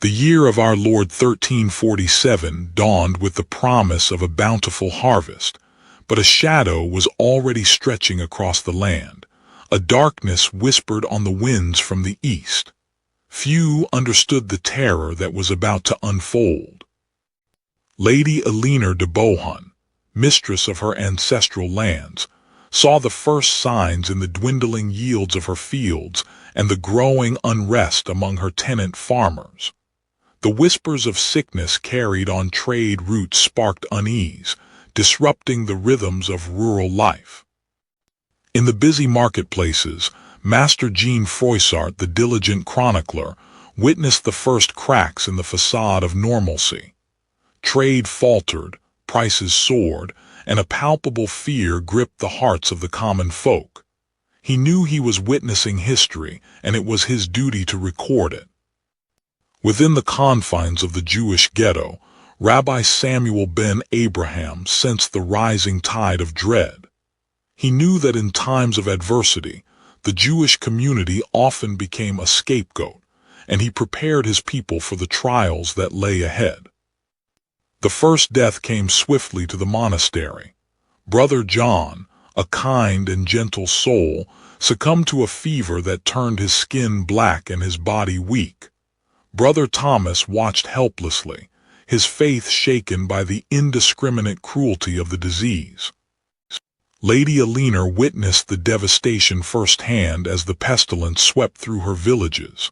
The year of our Lord 1347 dawned with the promise of a bountiful harvest, but a shadow was already stretching across the land. A darkness whispered on the winds from the east. Few understood the terror that was about to unfold. Lady Eleanor de Bohun, mistress of her ancestral lands, saw the first signs in the dwindling yields of her fields and the growing unrest among her tenant farmers. The whispers of sickness carried on trade routes sparked unease, disrupting the rhythms of rural life. In the busy marketplaces, Master Jean Froissart, the diligent chronicler, witnessed the first cracks in the facade of normalcy. Trade faltered, prices soared, and a palpable fear gripped the hearts of the common folk. He knew he was witnessing history, and it was his duty to record it. Within the confines of the Jewish ghetto, Rabbi Samuel ben Abraham sensed the rising tide of dread. He knew that in times of adversity, the Jewish community often became a scapegoat, and he prepared his people for the trials that lay ahead. The first death came swiftly to the monastery. Brother John, a kind and gentle soul, succumbed to a fever that turned his skin black and his body weak. Brother Thomas watched helplessly, his faith shaken by the indiscriminate cruelty of the disease. Lady Eleanor witnessed the devastation firsthand as the pestilence swept through her villages.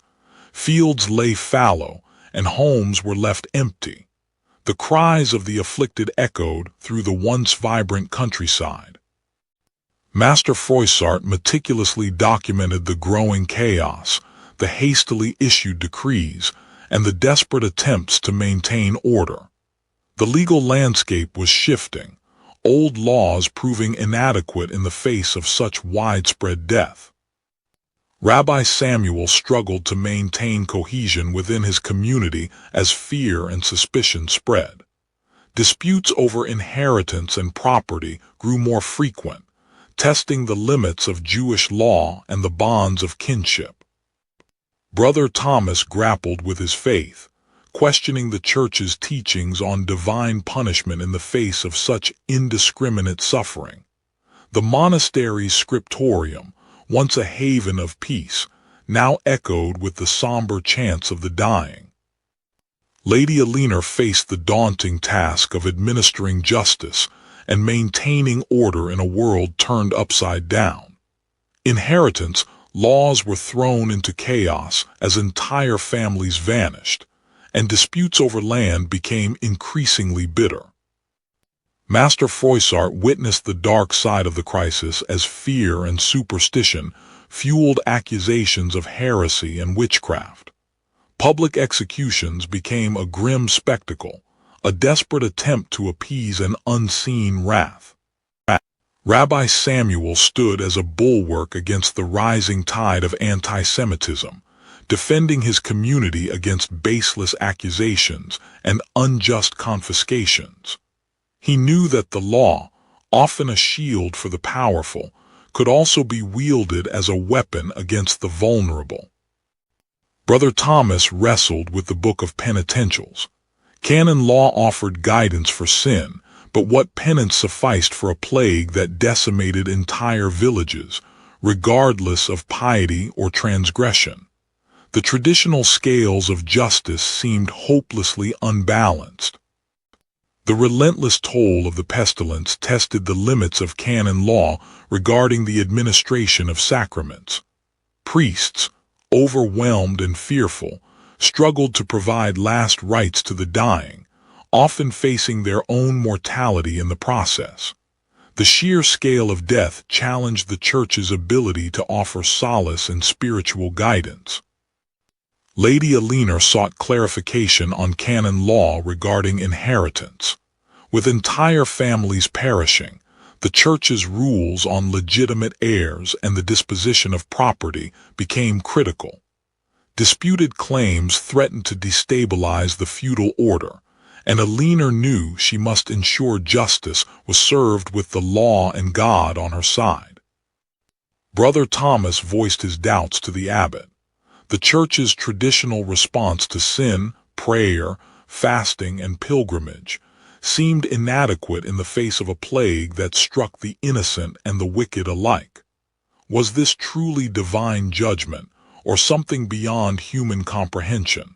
Fields lay fallow, and homes were left empty. The cries of the afflicted echoed through the once vibrant countryside. Master Froissart meticulously documented the growing chaos, the hastily issued decrees, and the desperate attempts to maintain order. The legal landscape was shifting, old laws proving inadequate in the face of such widespread death. Rabbi Samuel struggled to maintain cohesion within his community as fear and suspicion spread. Disputes over inheritance and property grew more frequent, testing the limits of Jewish law and the bonds of kinship. Brother Thomas grappled with his faith, questioning the Church's teachings on divine punishment in the face of such indiscriminate suffering. The monastery's scriptorium, once a haven of peace, now echoed with the somber chants of the dying. Lady Eleanor faced the daunting task of administering justice and maintaining order in a world turned upside down. Inheritance laws were thrown into chaos as entire families vanished, and disputes over land became increasingly bitter. Master Froissart witnessed the dark side of the crisis as fear and superstition fueled accusations of heresy and witchcraft. Public executions became a grim spectacle, a desperate attempt to appease an unseen wrath. Rabbi Samuel stood as a bulwark against the rising tide of anti-Semitism, defending his community against baseless accusations and unjust confiscations. He knew that the law, often a shield for the powerful, could also be wielded as a weapon against the vulnerable. Brother Thomas wrestled with the Book of Penitentials. Canon law offered guidance for sin, but what penance sufficed for a plague that decimated entire villages, regardless of piety or transgression? The traditional scales of justice seemed hopelessly unbalanced. The relentless toll of the pestilence tested the limits of canon law regarding the administration of sacraments. Priests, overwhelmed and fearful, struggled to provide last rites to the dying, often facing their own mortality in the process. The sheer scale of death challenged the Church's ability to offer solace and spiritual guidance. Lady Eleanor sought clarification on canon law regarding inheritance. With entire families perishing, the Church's rules on legitimate heirs and the disposition of property became critical. Disputed claims threatened to destabilize the feudal order, and Eleanor knew she must ensure justice was served with the law and God on her side. Brother Thomas voiced his doubts to the abbot. The Church's traditional response to sin, prayer, fasting, and pilgrimage, seemed inadequate in the face of a plague that struck the innocent and the wicked alike. Was this truly divine judgment, or something beyond human comprehension?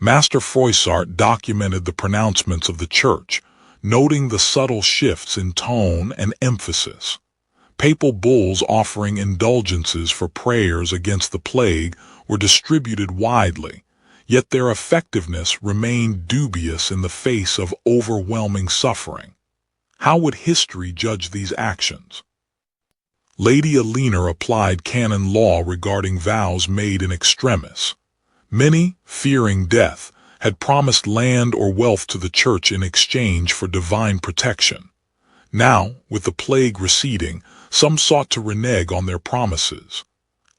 Master Froissart documented the pronouncements of the Church, noting the subtle shifts in tone and emphasis. Papal bulls offering indulgences for prayers against the plague were distributed widely, yet their effectiveness remained dubious in the face of overwhelming suffering. How would history judge these actions? Lady Eleanor applied canon law regarding vows made in extremis. Many, fearing death, had promised land or wealth to the Church in exchange for divine protection. Now, with the plague receding, some sought to renege on their promises.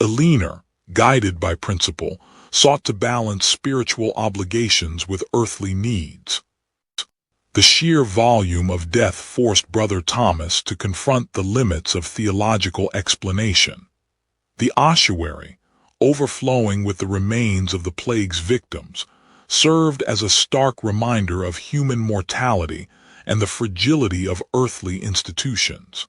Eleanor, guided by principle, sought to balance spiritual obligations with earthly needs. The sheer volume of death forced Brother Thomas to confront the limits of theological explanation. The ossuary, overflowing with the remains of the plague's victims, served as a stark reminder of human mortality and the fragility of earthly institutions.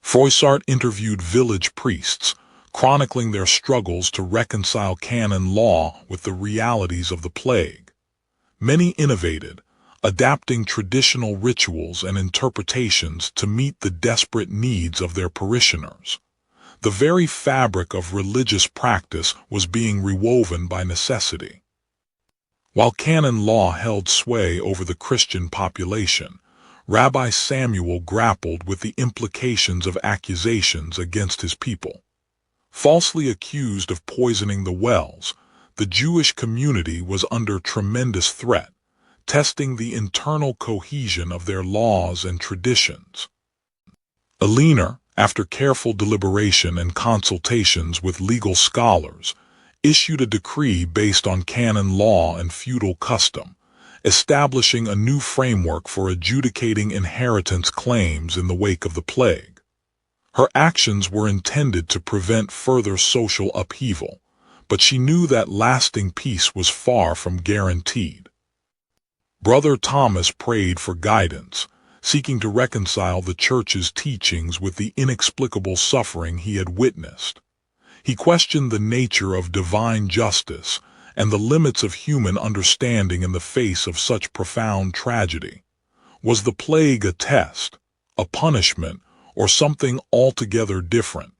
Froissart interviewed village priests, chronicling their struggles to reconcile canon law with the realities of the plague. Many innovated, adapting traditional rituals and interpretations to meet the desperate needs of their parishioners. The very fabric of religious practice was being rewoven by necessity. While canon law held sway over the Christian population, Rabbi Samuel grappled with the implications of accusations against his people. Falsely accused of poisoning the wells, the Jewish community was under tremendous threat, testing the internal cohesion of their laws and traditions. Eleanor, after careful deliberation and consultations with legal scholars, issued a decree based on canon law and feudal custom, establishing a new framework for adjudicating inheritance claims in the wake of the plague. Her actions were intended to prevent further social upheaval, but she knew that lasting peace was far from guaranteed. Brother Thomas prayed for guidance, seeking to reconcile the Church's teachings with the inexplicable suffering he had witnessed. He questioned the nature of divine justice and the limits of human understanding in the face of such profound tragedy. Was the plague a test, a punishment, or something altogether different?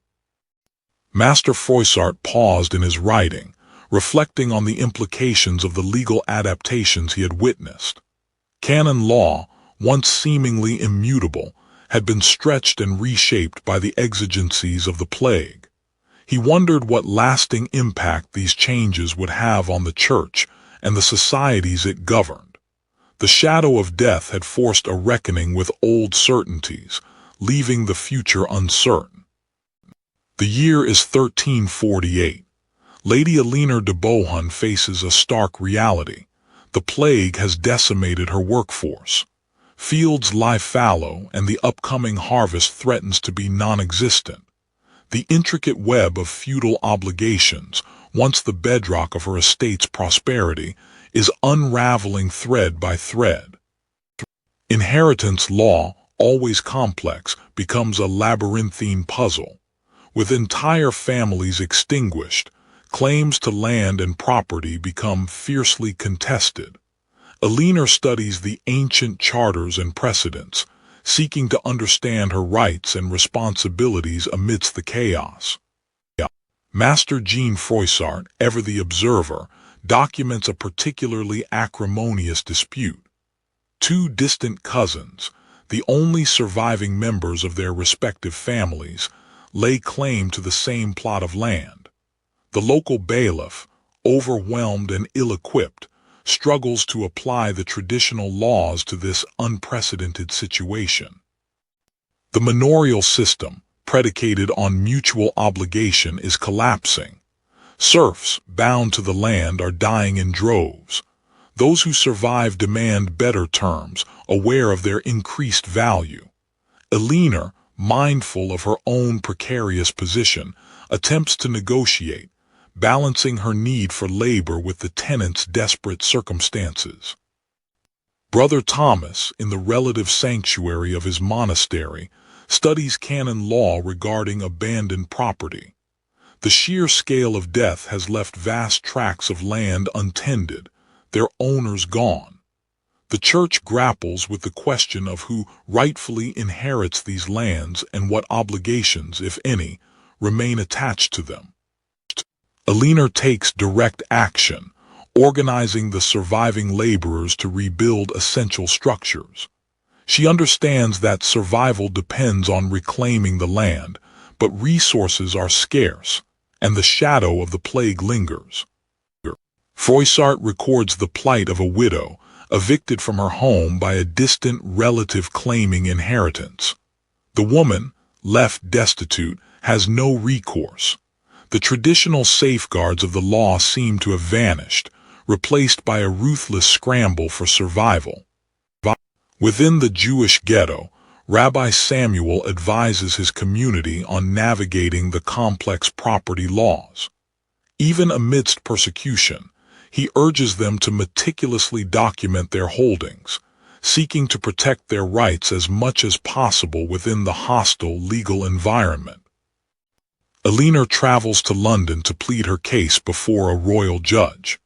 Master Froissart paused in his writing, reflecting on the implications of the legal adaptations he had witnessed. Canon law, once seemingly immutable, had been stretched and reshaped by the exigencies of the plague. He wondered what lasting impact these changes would have on the Church and the societies it governed. The shadow of death had forced a reckoning with old certainties, leaving the future uncertain. The year is 1348. Lady Eleanor de Bohun faces a stark reality. The plague has decimated her workforce. Fields lie fallow, and the upcoming harvest threatens to be non-existent. The intricate web of feudal obligations, once the bedrock of her estate's prosperity, is unraveling thread by thread. Inheritance law, always complex, becomes a labyrinthine puzzle. With entire families extinguished, claims to land and property become fiercely contested. Eleanor studies the ancient charters and precedents, seeking to understand her rights and responsibilities amidst the chaos. Master Jean Froissart, ever the observer, documents a particularly acrimonious dispute. Two distant cousins, the only surviving members of their respective families, lay claim to the same plot of land. The local bailiff, overwhelmed and ill-equipped, struggles to apply the traditional laws to this unprecedented situation. The manorial system, predicated on mutual obligation, is collapsing. Serfs, bound to the land, are dying in droves. Those who survive demand better terms, aware of their increased value. Eleanor, mindful of her own precarious position, attempts to negotiate, balancing her need for labor with the tenant's desperate circumstances. Brother Thomas, in the relative sanctuary of his monastery, studies canon law regarding abandoned property. The sheer scale of death has left vast tracts of land untended, their owners gone. The Church grapples with the question of who rightfully inherits these lands and what obligations, if any, remain attached to them. Eleanor takes direct action, organizing the surviving laborers to rebuild essential structures. She understands that survival depends on reclaiming the land, but resources are scarce, and the shadow of the plague lingers. Froissart records the plight of a widow, evicted from her home by a distant relative claiming inheritance. The woman, left destitute, has no recourse. The traditional safeguards of the law seem to have vanished, replaced by a ruthless scramble for survival. Within the Jewish ghetto, Rabbi Samuel advises his community on navigating the complex property laws. Even amidst persecution, he urges them to meticulously document their holdings, seeking to protect their rights as much as possible within the hostile legal environment. Eleanor travels to London to plead her case before a royal judge.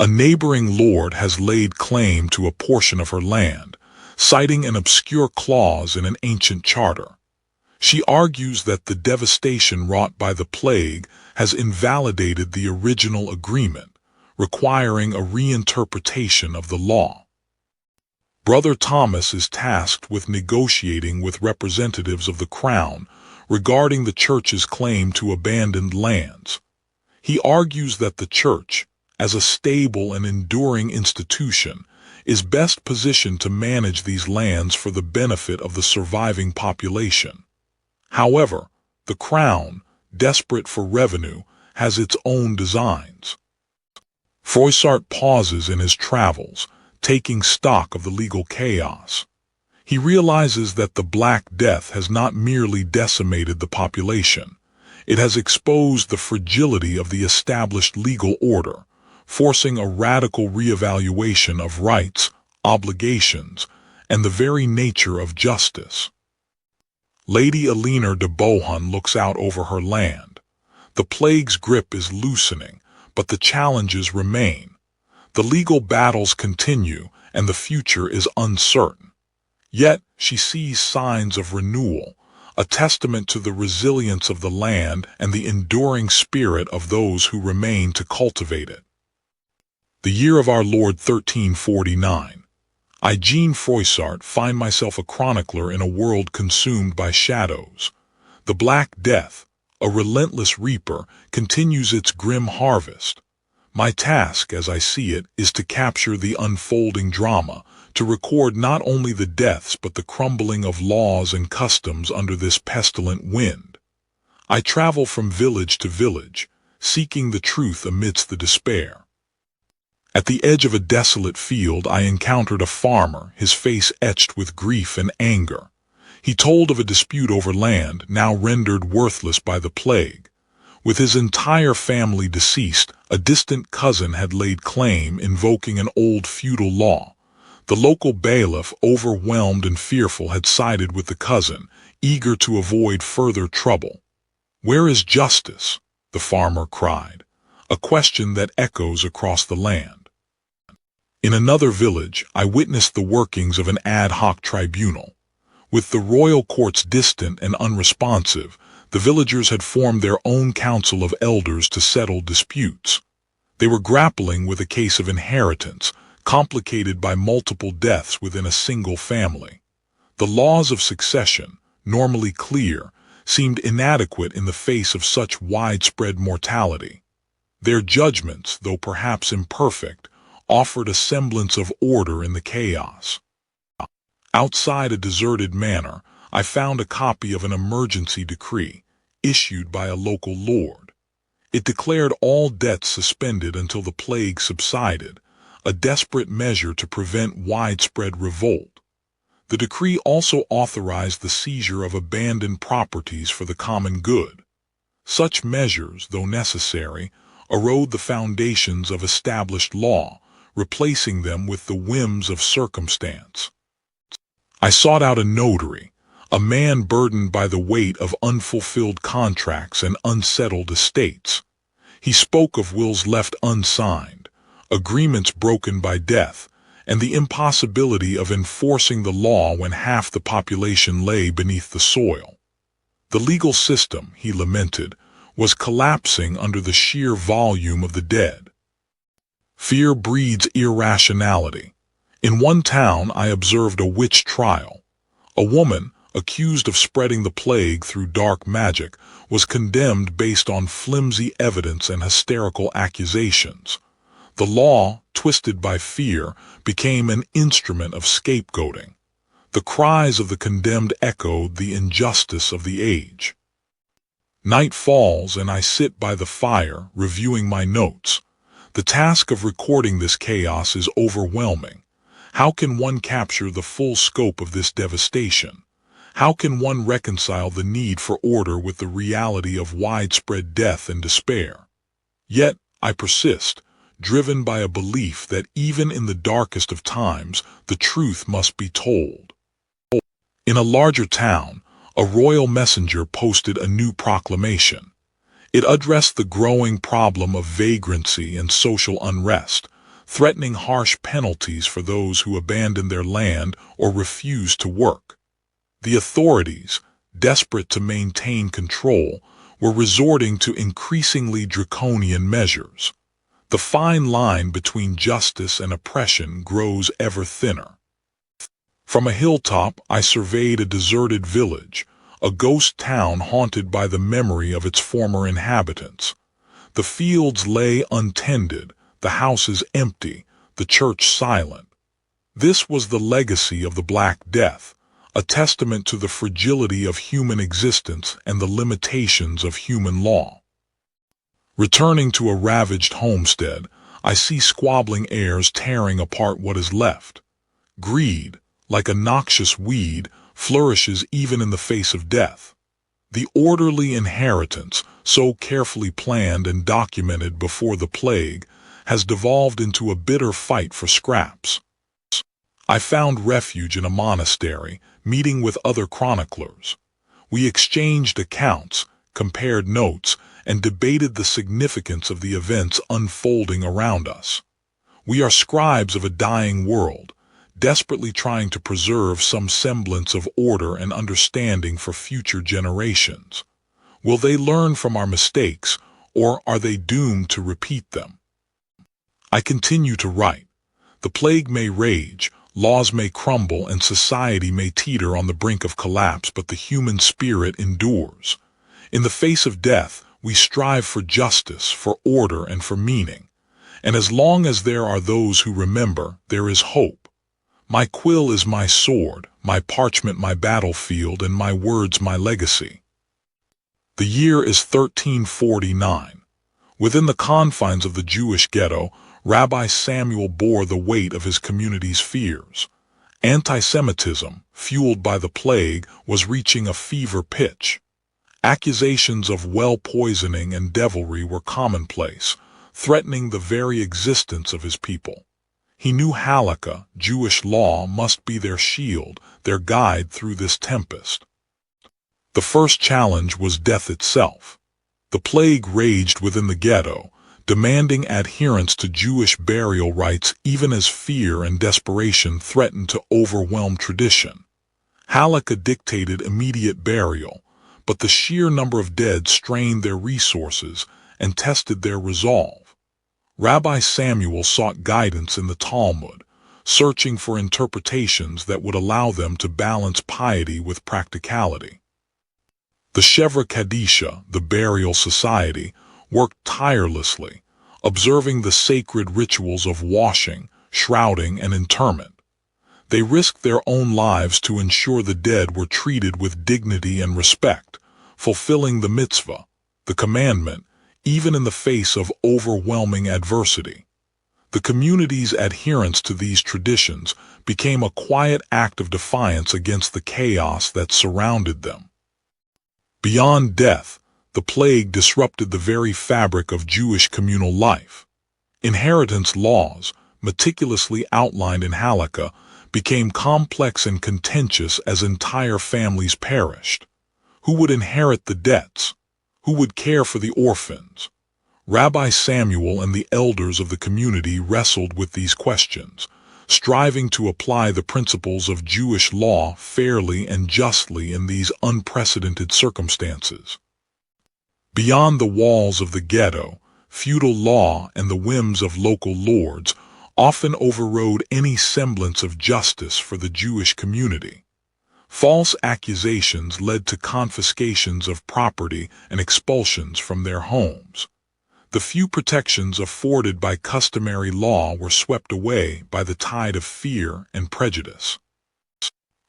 A neighboring lord has laid claim to a portion of her land, citing an obscure clause in an ancient charter. She argues that the devastation wrought by the plague has invalidated the original agreement, requiring a reinterpretation of the law. Brother Thomas is tasked with negotiating with representatives of the Crown regarding the Church's claim to abandoned lands. He argues that the Church, as a stable and enduring institution, is best positioned to manage these lands for the benefit of the surviving population. However, the Crown, desperate for revenue, has its own designs. Froissart pauses in his travels, taking stock of the legal chaos. He realizes that the Black Death has not merely decimated the population. It has exposed the fragility of the established legal order, forcing a radical reevaluation of rights, obligations, and the very nature of justice. Lady Eleanor de Bohun looks out over her land. The plague's grip is loosening, but the challenges remain. The legal battles continue, and the future is uncertain. Yet she sees signs of renewal, a testament to the resilience of the land and the enduring spirit of those who remain to cultivate it. The year of our Lord 1349. I, Jean Froissart, find myself a chronicler in a world consumed by shadows. The Black Death, a relentless reaper, continues its grim harvest. My task, as I see it, is to capture the unfolding drama, to record not only the deaths but the crumbling of laws and customs under this pestilent wind. I travel from village to village, seeking the truth amidst the despair. At the edge of a desolate field I encountered a farmer, his face etched with grief and anger. He told of a dispute over land, now rendered worthless by the plague. With his entire family deceased, a distant cousin had laid claim, invoking an old feudal law. The local bailiff, overwhelmed and fearful, had sided with the cousin, eager to avoid further trouble. "Where is justice?" the farmer cried, a question that echoes across the land. In another village, I witnessed the workings of an ad hoc tribunal. With the royal courts distant and unresponsive, the villagers had formed their own council of elders to settle disputes. They were grappling with a case of inheritance, complicated by multiple deaths within a single family. The laws of succession, normally clear, seemed inadequate in the face of such widespread mortality. Their judgments, though perhaps imperfect, offered a semblance of order in the chaos. Outside a deserted manor, I found a copy of an emergency decree, issued by a local lord. It declared all debts suspended until the plague subsided, a desperate measure to prevent widespread revolt. The decree also authorized the seizure of abandoned properties for the common good. Such measures, though necessary, erode the foundations of established law, replacing them with the whims of circumstance. I sought out a notary, a man burdened by the weight of unfulfilled contracts and unsettled estates. He spoke of wills left unsigned, agreements broken by death, and the impossibility of enforcing the law when half the population lay beneath the soil. The legal system, he lamented, was collapsing under the sheer volume of the dead. Fear breeds irrationality. In one town I observed a witch trial. A woman, accused of spreading the plague through dark magic, was condemned based on flimsy evidence and hysterical accusations. The law, twisted by fear, became an instrument of scapegoating. The cries of the condemned echoed the injustice of the age. Night falls and I sit by the fire, reviewing my notes. The task of recording this chaos is overwhelming. How can one capture the full scope of this devastation? How can one reconcile the need for order with the reality of widespread death and despair? Yet, I persist, driven by a belief that even in the darkest of times, the truth must be told. In a larger town, a royal messenger posted a new proclamation. It addressed the growing problem of vagrancy and social unrest, threatening harsh penalties for those who abandon their land or refuse to work. The authorities, desperate to maintain control, were resorting to increasingly draconian measures. The fine line between justice and oppression grows ever thinner. From a hilltop, I surveyed a deserted village, a ghost town haunted by the memory of its former inhabitants. The fields lay untended, the houses empty, the church silent. This was the legacy of the Black Death, a testament to the fragility of human existence and the limitations of human law. Returning to a ravaged homestead, I see squabbling heirs tearing apart what is left. Greed, like a noxious weed, flourishes even in the face of death. The orderly inheritance, so carefully planned and documented before the plague, has devolved into a bitter fight for scraps. I found refuge in a monastery, meeting with other chroniclers. We exchanged accounts, compared notes, and debated the significance of the events unfolding around us. We are scribes of a dying world, desperately trying to preserve some semblance of order and understanding for future generations. Will they learn from our mistakes, or are they doomed to repeat them? I continue to write. The plague may rage, laws may crumble, and society may teeter on the brink of collapse, but the human spirit endures. In the face of death, we strive for justice, for order, and for meaning. And as long as there are those who remember, there is hope. My quill is my sword, my parchment my battlefield, and my words my legacy. The year is 1349. Within the confines of the Jewish ghetto, Rabbi Samuel bore the weight of his community's fears. Anti-Semitism, fueled by the plague, was reaching a fever pitch. Accusations of well poisoning and devilry were commonplace, threatening the very existence of his people. He knew Halakha, Jewish law, must be their shield, their guide through this tempest. The first challenge was death itself. The plague raged within the ghetto, demanding adherence to Jewish burial rites even as fear and desperation threatened to overwhelm tradition. Halakha dictated immediate burial, but the sheer number of dead strained their resources and tested their resolve. Rabbi Samuel sought guidance in the Talmud, searching for interpretations that would allow them to balance piety with practicality. The Shevra Kadisha, the burial society, worked tirelessly, observing the sacred rituals of washing, shrouding, and interment. They risked their own lives to ensure the dead were treated with dignity and respect, fulfilling the mitzvah, the commandment, even in the face of overwhelming adversity. The community's adherence to these traditions became a quiet act of defiance against the chaos that surrounded them. Beyond death, the plague disrupted the very fabric of Jewish communal life. Inheritance laws, meticulously outlined in Halakha, became complex and contentious as entire families perished. Who would inherit the debts? Who would care for the orphans? Rabbi Samuel and the elders of the community wrestled with these questions, striving to apply the principles of Jewish law fairly and justly in these unprecedented circumstances. Beyond the walls of the ghetto, feudal law and the whims of local lords often overrode any semblance of justice for the Jewish community. False accusations led to confiscations of property and expulsions from their homes. The few protections afforded by customary law were swept away by the tide of fear and prejudice.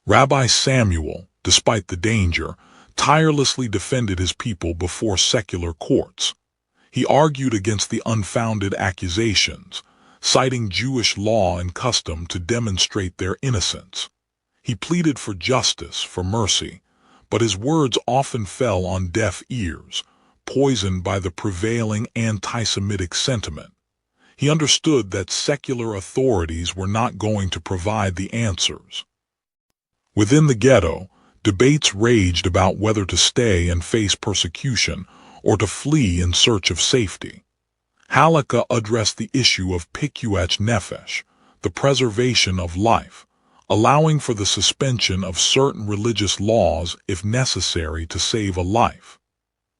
Rabbi Samuel, despite the danger, tirelessly defended his people before secular courts. He argued against the unfounded accusations, citing Jewish law and custom to demonstrate their innocence. He pleaded for justice, for mercy, but his words often fell on deaf ears, poisoned by the prevailing anti-Semitic sentiment. He understood that secular authorities were not going to provide the answers. Within the ghetto, debates raged about whether to stay and face persecution or to flee in search of safety. Halakha addressed the issue of pikuach nefesh, the preservation of life, allowing for the suspension of certain religious laws if necessary to save a life.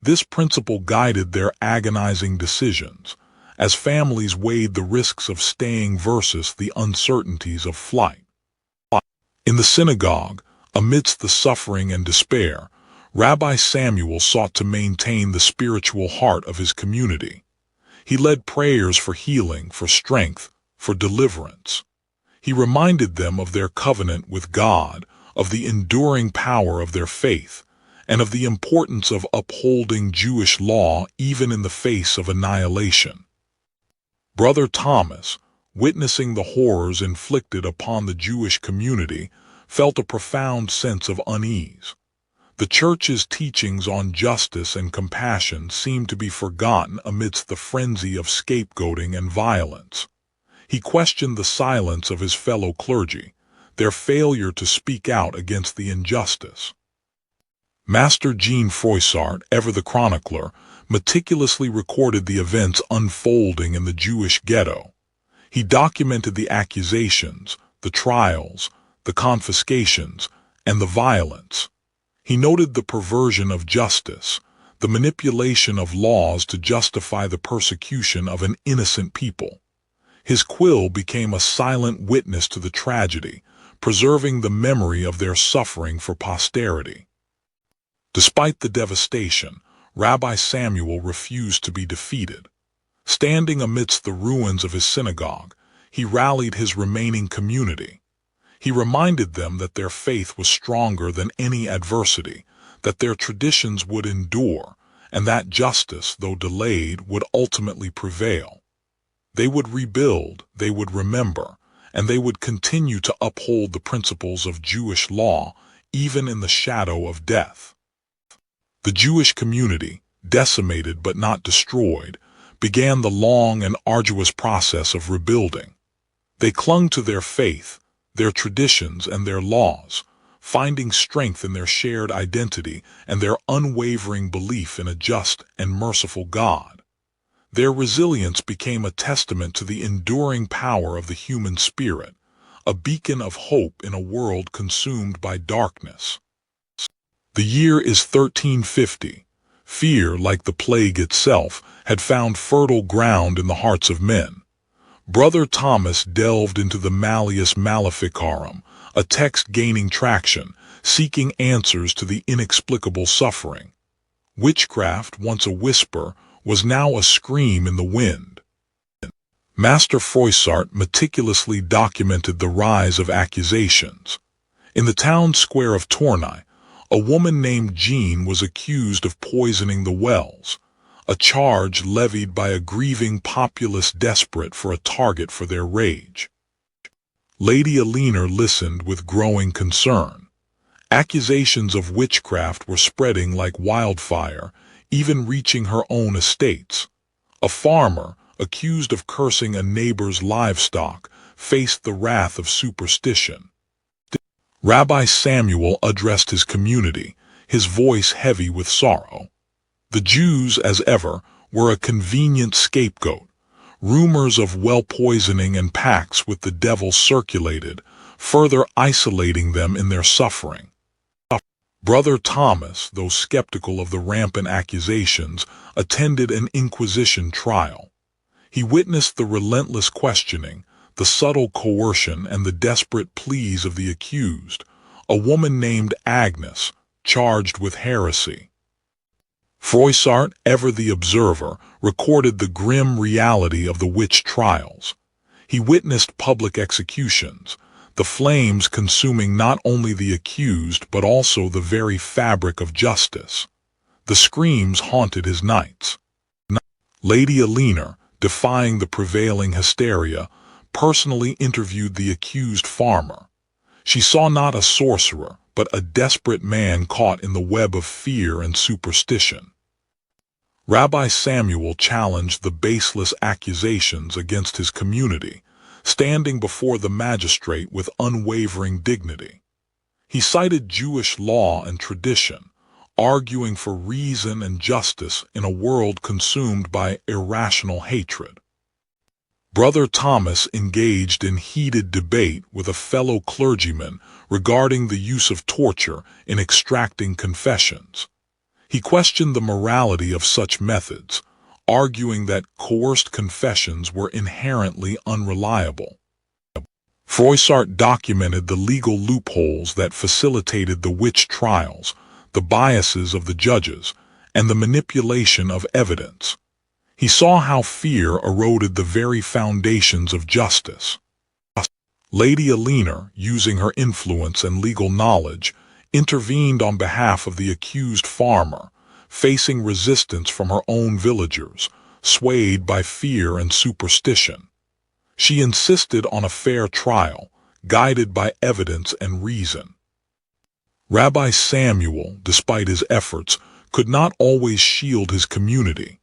This principle guided their agonizing decisions, as families weighed the risks of staying versus the uncertainties of flight. In the synagogue, amidst the suffering and despair, Rabbi Samuel sought to maintain the spiritual heart of his community. He led prayers for healing, for strength, for deliverance. He reminded them of their covenant with God, of the enduring power of their faith, and of the importance of upholding Jewish law even in the face of annihilation. Brother Thomas, witnessing the horrors inflicted upon the Jewish community, felt a profound sense of unease. The Church's teachings on justice and compassion seemed to be forgotten amidst the frenzy of scapegoating and violence. He questioned the silence of his fellow clergy, their failure to speak out against the injustice. Master Jean Froissart, ever the chronicler, meticulously recorded the events unfolding in the Jewish ghetto. He documented the accusations, the trials, the confiscations, and the violence. He noted the perversion of justice, the manipulation of laws to justify the persecution of an innocent people. His quill became a silent witness to the tragedy, preserving the memory of their suffering for posterity. Despite the devastation, Rabbi Samuel refused to be defeated. Standing amidst the ruins of his synagogue, he rallied his remaining community. He reminded them that their faith was stronger than any adversity, that their traditions would endure, and that justice, though delayed, would ultimately prevail. They would rebuild, they would remember, and they would continue to uphold the principles of Jewish law, even in the shadow of death. The Jewish community, decimated but not destroyed, began the long and arduous process of rebuilding. They clung to their faith, their traditions, and their laws, finding strength in their shared identity and their unwavering belief in a just and merciful God. Their resilience became a testament to the enduring power of the human spirit, a beacon of hope in a world consumed by darkness. The year is 1350. Fear, like the plague itself, had found fertile ground in the hearts of men. Brother Thomas delved into the Malleus Maleficarum, a text gaining traction, seeking answers to the inexplicable suffering. Witchcraft, once a whisper, was now a scream in the wind. Master Froissart meticulously documented the rise of accusations. In the town square of Tournai, a woman named Jean was accused of poisoning the wells, a charge levied by a grieving populace desperate for a target for their rage. Lady Alina listened with growing concern. Accusations of witchcraft were spreading like wildfire, even reaching her own estates. A farmer, accused of cursing a neighbor's livestock, faced the wrath of superstition. Rabbi Samuel addressed his community, his voice heavy with sorrow. The Jews, as ever, were a convenient scapegoat. Rumors of well poisoning and pacts with the devil circulated, further isolating them in their suffering. Brother Thomas, though skeptical of the rampant accusations, attended an Inquisition trial. He witnessed the relentless questioning, the subtle coercion, and the desperate pleas of the accused, a woman named Agnes, charged with heresy. Froissart, ever the observer, recorded the grim reality of the witch trials. He witnessed public executions, the flames consuming not only the accused but also the very fabric of justice. The screams haunted his nights. Lady Eleanor, defying the prevailing hysteria, personally interviewed the accused farmer. She saw not a sorcerer, but a desperate man caught in the web of fear and superstition. Rabbi Samuel challenged the baseless accusations against his community, standing before the magistrate with unwavering dignity. He cited Jewish law and tradition, arguing for reason and justice in a world consumed by irrational hatred. Brother Thomas engaged in heated debate with a fellow clergyman regarding the use of torture in extracting confessions. He questioned the morality of such methods, arguing that coerced confessions were inherently unreliable. Froissart documented the legal loopholes that facilitated the witch trials, the biases of the judges, and the manipulation of evidence. He saw how fear eroded the very foundations of justice. Lady Eleanor, using her influence and legal knowledge, intervened on behalf of the accused farmer, facing resistance from her own villagers, swayed by fear and superstition. She insisted on a fair trial, guided by evidence and reason. Rabbi Samuel, despite his efforts, could not always shield his community.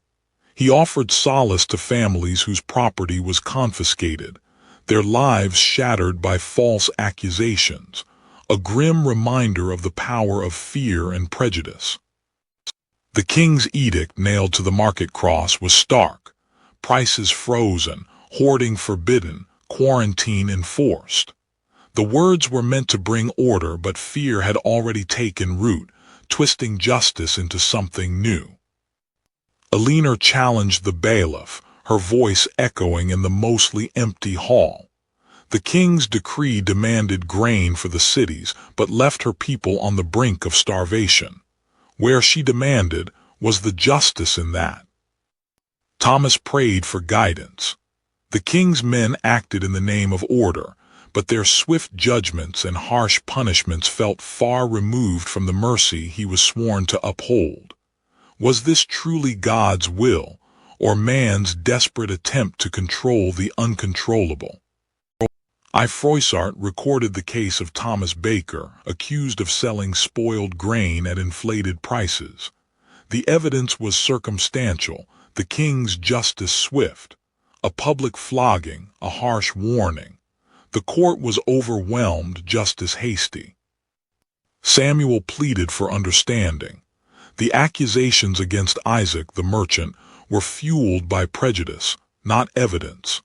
He offered solace to families whose property was confiscated, their lives shattered by false accusations, a grim reminder of the power of fear and prejudice. The king's edict nailed to the market cross was stark: prices frozen, hoarding forbidden, quarantine enforced. The words were meant to bring order, but fear had already taken root, twisting justice into something new. Eleanor challenged the bailiff, her voice echoing in the mostly empty hall. The king's decree demanded grain for the cities, but left her people on the brink of starvation. Where she demanded was the justice in that. Thomas prayed for guidance. The king's men acted in the name of order, but their swift judgments and harsh punishments felt far removed from the mercy he was sworn to uphold. Was this truly God's will, or man's desperate attempt to control the uncontrollable? Froissart recorded the case of Thomas Baker, accused of selling spoiled grain at inflated prices. The evidence was circumstantial, the king's justice swift, a public flogging, a harsh warning. The court was overwhelmed, justice hasty. Samuel pleaded for understanding. The accusations against Isaac the merchant were fueled by prejudice, not evidence.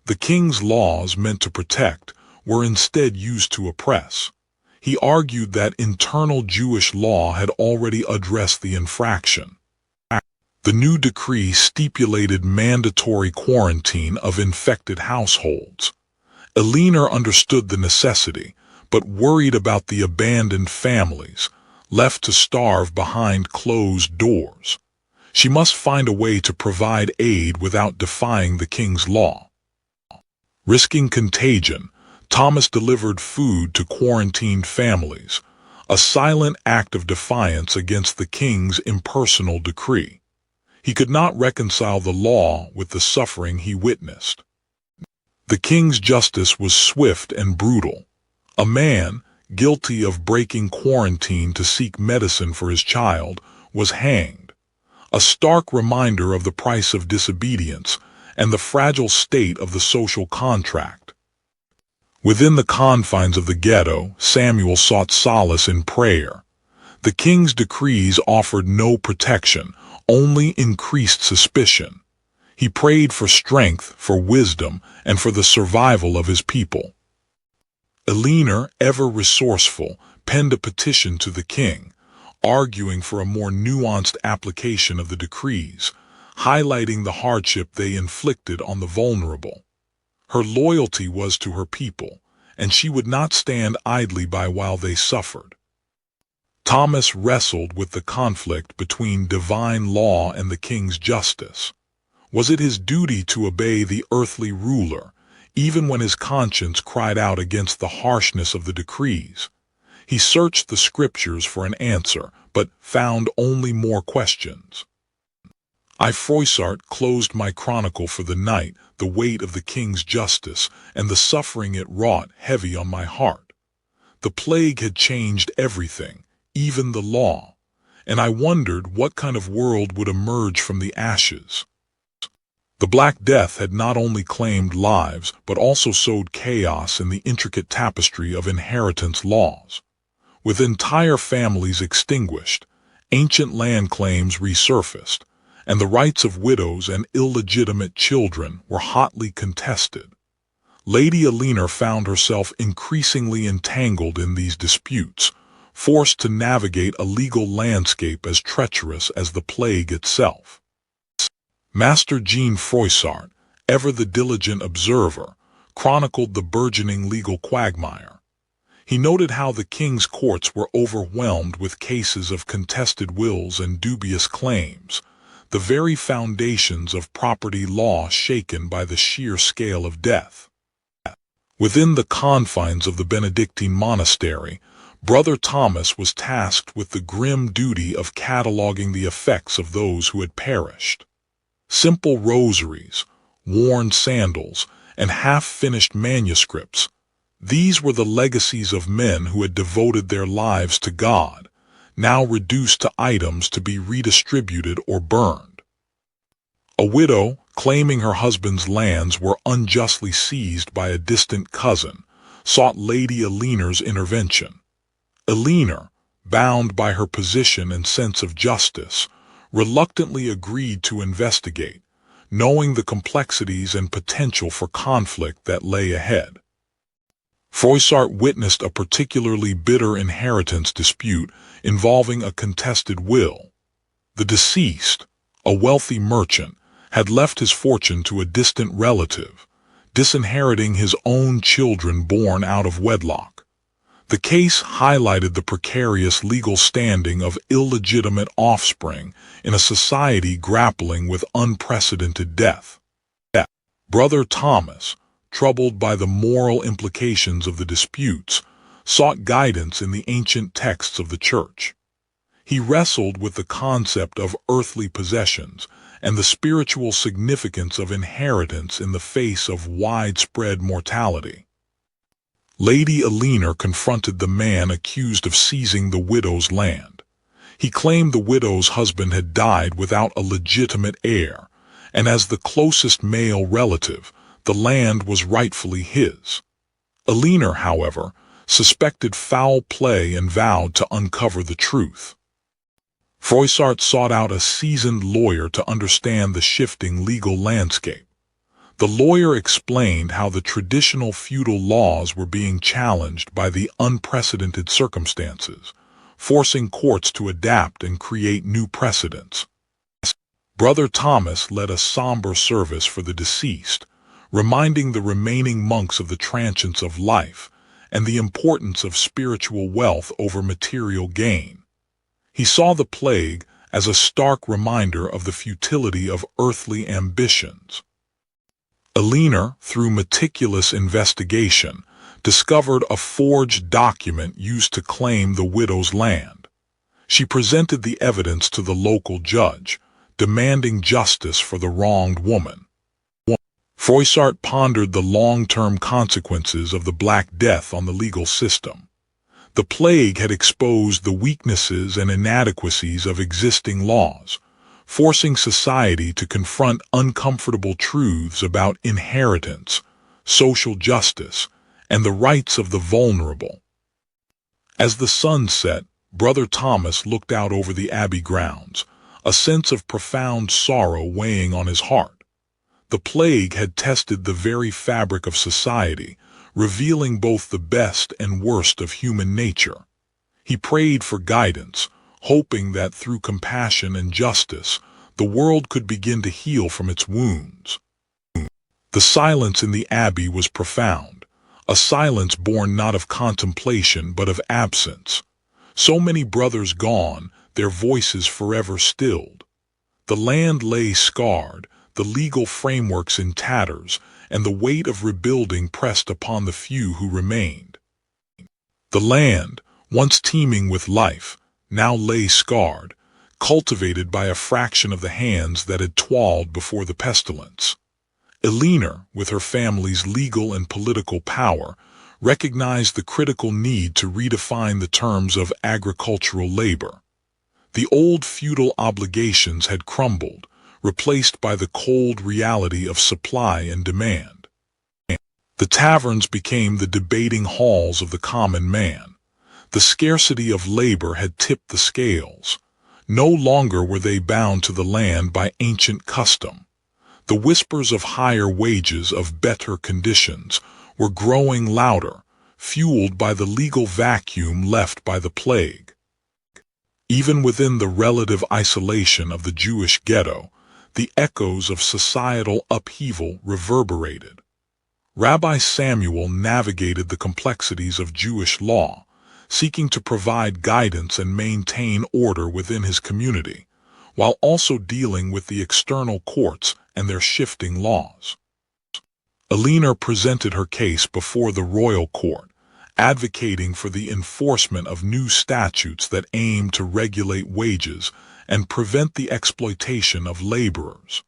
The king's laws, meant to protect, were instead used to oppress. He argued that internal Jewish law had already addressed the infraction. The new decree stipulated mandatory quarantine of infected households. Eleanor understood the necessity, but worried about the abandoned families, left to starve behind closed doors. She must find a way to provide aid without defying the king's law. Risking contagion, Thomas delivered food to quarantined families, a silent act of defiance against the king's impersonal decree. He could not reconcile the law with the suffering he witnessed. The king's justice was swift and brutal. A man, guilty of breaking quarantine to seek medicine for his child, was hanged. a stark reminder of the price of disobedience and the fragile state of the social contract. Within the confines of the ghetto, Samuel sought solace in prayer. The king's decrees offered no protection, only increased suspicion. He prayed for strength, for wisdom, and for the survival of his people. Eleanor, ever resourceful, penned a petition to the king, arguing for a more nuanced application of the decrees, highlighting the hardship they inflicted on the vulnerable. Her loyalty was to her people, and she would not stand idly by while they suffered. Thomas wrestled with the conflict between divine law and the king's justice. Was it his duty to obey the earthly ruler, even when his conscience cried out against the harshness of the decrees? He searched the scriptures for an answer, but found only more questions. I, Froissart, closed my chronicle for the night, the weight of the king's justice and the suffering it wrought heavy on my heart. The plague had changed everything, even the law, and I wondered what kind of world would emerge from the ashes. The Black Death had not only claimed lives, but also sowed chaos in the intricate tapestry of inheritance laws. With entire families extinguished, ancient land claims resurfaced, and the rights of widows and illegitimate children were hotly contested. Lady Eleanor found herself increasingly entangled in these disputes, forced to navigate a legal landscape as treacherous as the plague itself. Master Jean Froissart, ever the diligent observer, chronicled the burgeoning legal quagmire. He noted how the king's courts were overwhelmed with cases of contested wills and dubious claims, the very foundations of property law shaken by the sheer scale of death. Within the confines of the Benedictine monastery, Brother Thomas was tasked with the grim duty of cataloging the effects of those who had perished. Simple rosaries, worn sandals, and half-finished manuscripts, these were the legacies of men who had devoted their lives to God, now reduced to items to be redistributed or burned. A widow, claiming her husband's lands were unjustly seized by a distant cousin, sought Lady Eleanor's intervention. Eleanor, bound by her position and sense of justice, reluctantly agreed to investigate, knowing the complexities and potential for conflict that lay ahead. Froissart witnessed a particularly bitter inheritance dispute involving a contested will. The deceased, a wealthy merchant, had left his fortune to a distant relative, disinheriting his own children born out of wedlock. The case highlighted the precarious legal standing of illegitimate offspring in a society grappling with unprecedented death. Brother Thomas, troubled by the moral implications of the disputes, sought guidance in the ancient texts of the Church. He wrestled with the concept of earthly possessions and the spiritual significance of inheritance in the face of widespread mortality. Lady Eleanor confronted the man accused of seizing the widow's land. He claimed the widow's husband had died without a legitimate heir, and as the closest male relative, the land was rightfully his. Eleanor, however, suspected foul play and vowed to uncover the truth. Froissart sought out a seasoned lawyer to understand the shifting legal landscape. The lawyer explained how the traditional feudal laws were being challenged by the unprecedented circumstances, forcing courts to adapt and create new precedents. Brother Thomas led a somber service for the deceased, reminding the remaining monks of the transience of life and the importance of spiritual wealth over material gain. He saw the plague as a stark reminder of the futility of earthly ambitions. Eleanor, through meticulous investigation, discovered a forged document used to claim the widow's land. She presented the evidence to the local judge, demanding justice for the wronged woman. Froissart pondered the long-term consequences of the Black Death on the legal system. The plague had exposed the weaknesses and inadequacies of existing laws, forcing society to confront uncomfortable truths about inheritance, social justice, and the rights of the vulnerable. As the sun set, Brother Thomas looked out over the abbey grounds, a sense of profound sorrow weighing on his heart. The plague had tested the very fabric of society, revealing both the best and worst of human nature. He prayed for guidance, hoping that through compassion and justice, the world could begin to heal from its wounds. The silence in the abbey was profound, a silence born not of contemplation but of absence. So many brothers gone, their voices forever stilled. The land lay scarred, the legal frameworks in tatters, and the weight of rebuilding pressed upon the few who remained. The land, once teeming with life, now lay scarred, cultivated by a fraction of the hands that had toiled before the pestilence. Eleanor, with her family's legal and political power, recognized the critical need to redefine the terms of agricultural labor. The old feudal obligations had crumbled, replaced by the cold reality of supply and demand. The taverns became the debating halls of the common man. The scarcity of labor had tipped the scales. No longer were they bound to the land by ancient custom. The whispers of higher wages, of better conditions, were growing louder, fueled by the legal vacuum left by the plague. Even within the relative isolation of the Jewish ghetto, the echoes of societal upheaval reverberated. Rabbi Samuel navigated the complexities of Jewish law, seeking to provide guidance and maintain order within his community, while also dealing with the external courts and their shifting laws. Eleanor presented her case before the royal court, advocating for the enforcement of new statutes that aim to regulate wages and prevent the exploitation of laborers.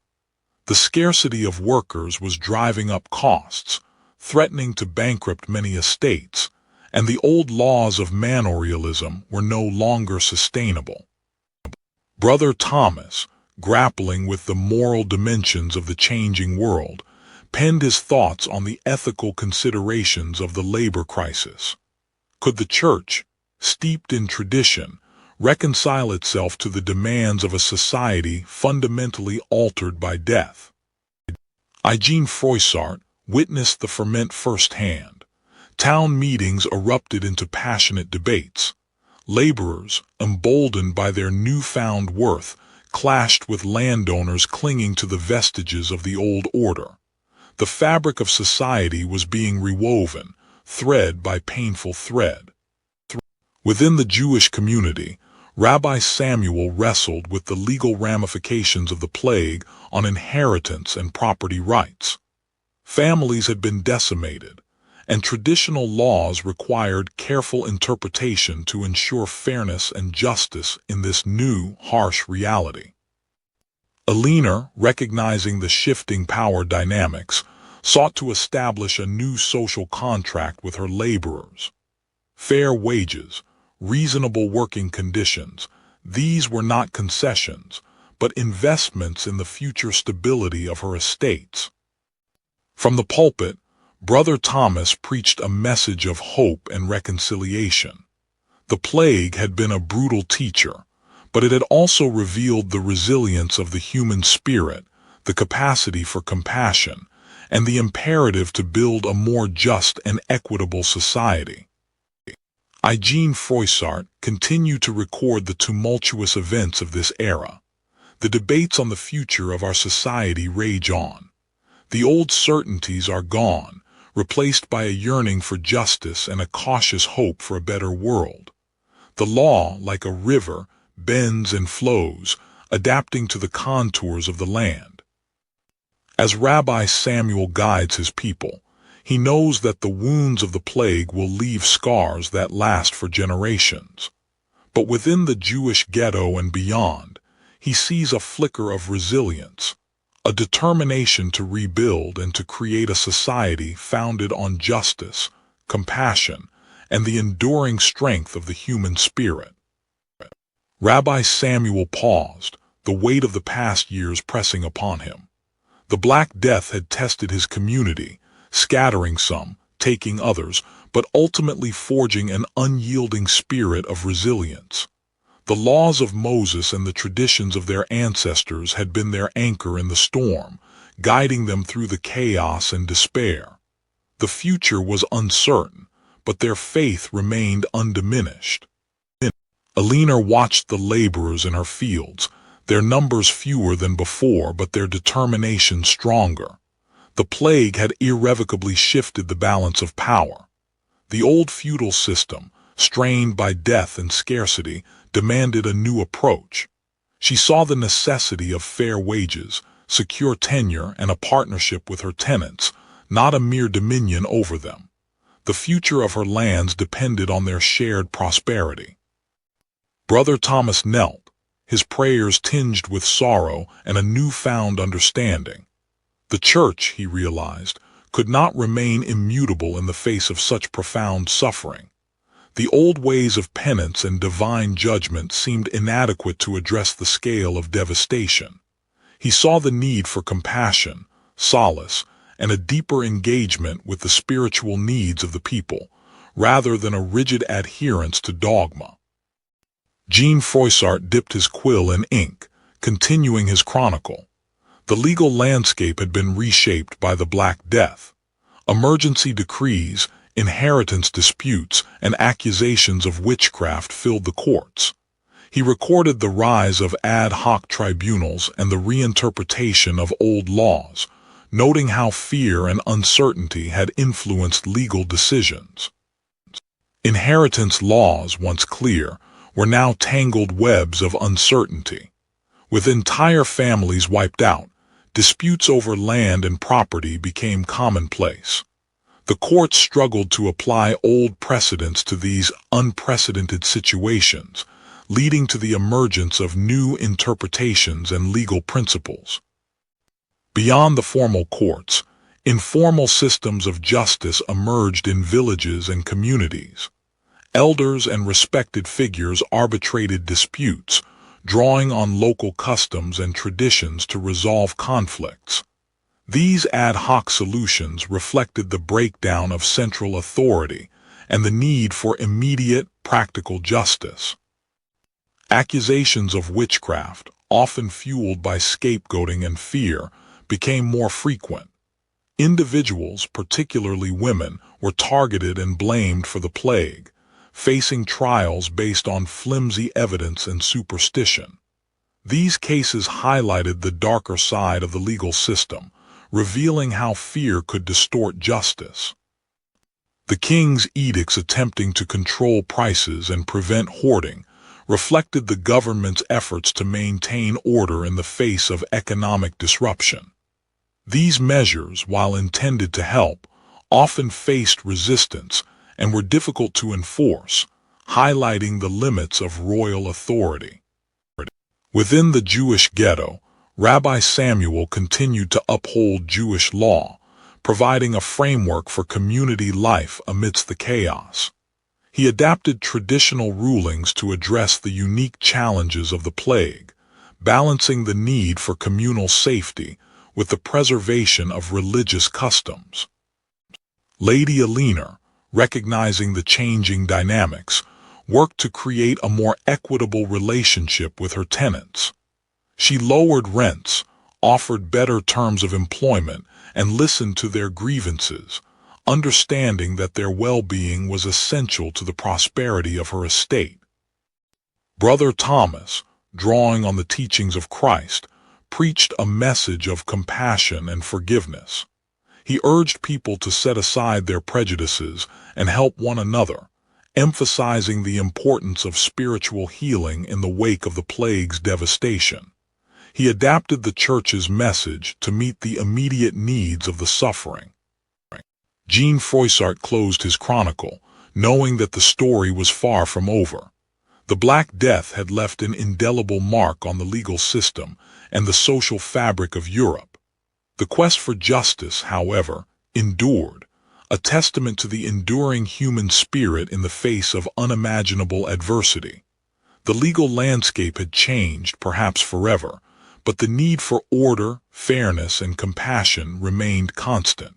The scarcity of workers was driving up costs, threatening to bankrupt many estates, and the old laws of manorialism were no longer sustainable. Brother Thomas, grappling with the moral dimensions of the changing world, penned his thoughts on the ethical considerations of the labor crisis. Could the church, steeped in tradition, reconcile itself to the demands of a society fundamentally altered by death? Eugene Froissart witnessed the ferment firsthand. Town meetings erupted into passionate debates. Laborers, emboldened by their newfound worth, clashed with landowners clinging to the vestiges of the old order. The fabric of society was being rewoven, thread by painful thread. Within the Jewish community, Rabbi Samuel wrestled with the legal ramifications of the plague on inheritance and property rights. Families had been decimated, and traditional laws required careful interpretation to ensure fairness and justice in this new, harsh reality. Eleanor, recognizing the shifting power dynamics, sought to establish a new social contract with her laborers. Fair wages, reasonable working conditions, these were not concessions, but investments in the future stability of her estates. From the pulpit, Brother Thomas preached a message of hope and reconciliation. The plague had been a brutal teacher, but it had also revealed the resilience of the human spirit, the capacity for compassion, and the imperative to build a more just and equitable society. Eugene Froissart continued to record the tumultuous events of this era. The debates on the future of our society rage on. The old certainties are gone, replaced by a yearning for justice and a cautious hope for a better world. The law, like a river, bends and flows, adapting to the contours of the land. As Rabbi Samuel guides his people, he knows that the wounds of the plague will leave scars that last for generations. But within the Jewish ghetto and beyond, he sees a flicker of resilience, a determination to rebuild and to create a society founded on justice, compassion, and the enduring strength of the human spirit. Rabbi Samuel paused, the weight of the past years pressing upon him. The Black Death had tested his community, scattering some, taking others, but ultimately forging an unyielding spirit of resilience. The laws of Moses and the traditions of their ancestors had been their anchor in the storm, guiding them through the chaos and despair. The future was uncertain, but their faith remained undiminished. Alina watched the laborers in her fields, their numbers fewer than before but their determination stronger. The plague had irrevocably shifted the balance of power. The old feudal system, strained by death and scarcity, demanded a new approach. She saw the necessity of fair wages, secure tenure, and a partnership with her tenants, not a mere dominion over them. The future of her lands depended on their shared prosperity. Brother Thomas knelt, his prayers tinged with sorrow and a newfound understanding. The Church, he realized, could not remain immutable in the face of such profound suffering. The old ways of penance and divine judgment seemed inadequate to address the scale of devastation. He saw the need for compassion, solace, and a deeper engagement with the spiritual needs of the people, rather than a rigid adherence to dogma. Jean Froissart dipped his quill in ink, continuing his chronicle. The legal landscape had been reshaped by the Black Death. Emergency decrees, inheritance disputes, and accusations of witchcraft filled the courts. He recorded the rise of ad hoc tribunals and the reinterpretation of old laws, noting how fear and uncertainty had influenced legal decisions. Inheritance laws, once clear, were now tangled webs of uncertainty. With entire families wiped out, disputes over land and property became commonplace. The courts struggled to apply old precedents to these unprecedented situations, leading to the emergence of new interpretations and legal principles. Beyond the formal courts, informal systems of justice emerged in villages and communities. Elders and respected figures arbitrated disputes, drawing on local customs and traditions to resolve conflicts. These ad hoc solutions reflected the breakdown of central authority and the need for immediate, practical justice. Accusations of witchcraft, often fueled by scapegoating and fear, became more frequent. Individuals, particularly women, were targeted and blamed for the plague, facing trials based on flimsy evidence and superstition. These cases highlighted the darker side of the legal system, revealing how fear could distort justice. The king's edicts attempting to control prices and prevent hoarding reflected the government's efforts to maintain order in the face of economic disruption. These measures, while intended to help, often faced resistance and were difficult to enforce, highlighting the limits of royal authority. Within the Jewish ghetto, Rabbi Samuel continued to uphold Jewish law, providing a framework for community life amidst the chaos. He adapted traditional rulings to address the unique challenges of the plague, balancing the need for communal safety with the preservation of religious customs. Lady Alina, recognizing the changing dynamics, worked to create a more equitable relationship with her tenants. She lowered rents, offered better terms of employment, and listened to their grievances, understanding that their well-being was essential to the prosperity of her estate. Brother Thomas, drawing on the teachings of Christ, preached a message of compassion and forgiveness. He urged people to set aside their prejudices and help one another, emphasizing the importance of spiritual healing in the wake of the plague's devastation. He adapted the Church's message to meet the immediate needs of the suffering. Jean Froissart closed his chronicle, knowing that the story was far from over. The Black Death had left an indelible mark on the legal system and the social fabric of Europe. The quest for justice, however, endured, a testament to the enduring human spirit in the face of unimaginable adversity. The legal landscape had changed, perhaps forever, but the need for order, fairness, and compassion remained constant.